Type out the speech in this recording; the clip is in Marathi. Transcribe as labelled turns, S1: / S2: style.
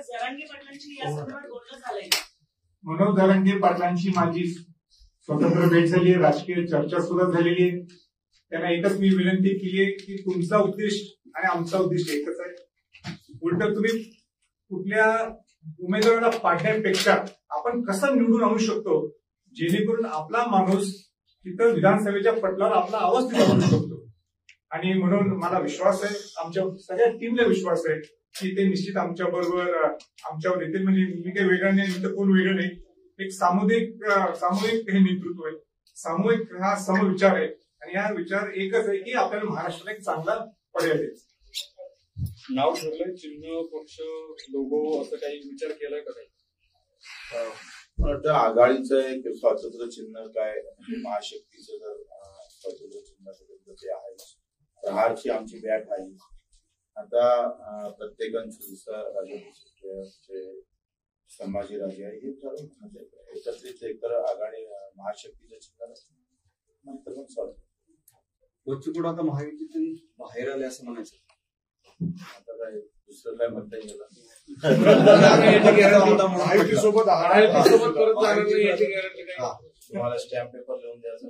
S1: जरांगे पाटलांची या संदर्भात बोलणं झालंय?
S2: मनोज जरांगे पाटलांची माझी स्वतंत्र भेट झाली आहे, राजकीय चर्चा सुद्धा झालेली आहे. त्यांना एकच मी विनंती केली आहे की तुमचा उद्देश आणि आमचा उद्देश एकच आहे. उलट तुम्ही कुठल्या उमेदवाराला पाडण्यापेक्षा आपण कसं निवडून आणू शकतो जेणेकरून आपला माणूस तिथं विधानसभेच्या पटलावर आपला आवाज तिथं आणू शकतो. आणि म्हणून मला विश्वास आहे, आमच्या सगळ्या टीमला विश्वास आहे की ते निश्चित आमच्या बरोबर आमच्यावर येतील. म्हणजे मी काही वेगळं नाही, तर कोण वेगळं नाही. एक सामुदायिक हे नेतृत्व आहे, सामूहिक हा समविचार आहे आणि हा विचार एकच आहे की आपल्याला महाराष्ट्राला एक चांगला पर्याय द्यायचा.
S3: नाव ठरलंय, चिन्ह, पक्ष, लोगो असं काही विचार केलाय का काही?
S4: मला वाटतं आघाडीचं एक स्वातंत्र्य चिन्ह काय, महाशक्तीचं जर स्वातंत्र्य चिन्ह ते आहे, प्रहारची आमची बॅट आहे. आता प्रत्येकांचं जसं राजे संभाजी राजे आहे हे ठरवून म्हणजे एकत्रित एकतर आघाडी महाशक्तीचं चिन्ह नंतर मग स्वातंत्र्य.
S5: बच्चूकडं आता महायुतीतून बाहेर आले असं म्हणायचं.
S4: आता काय दुसरं काय म्हणता येईल तुम्हाला स्टॅम्प पेपर लिहून द्यायचं.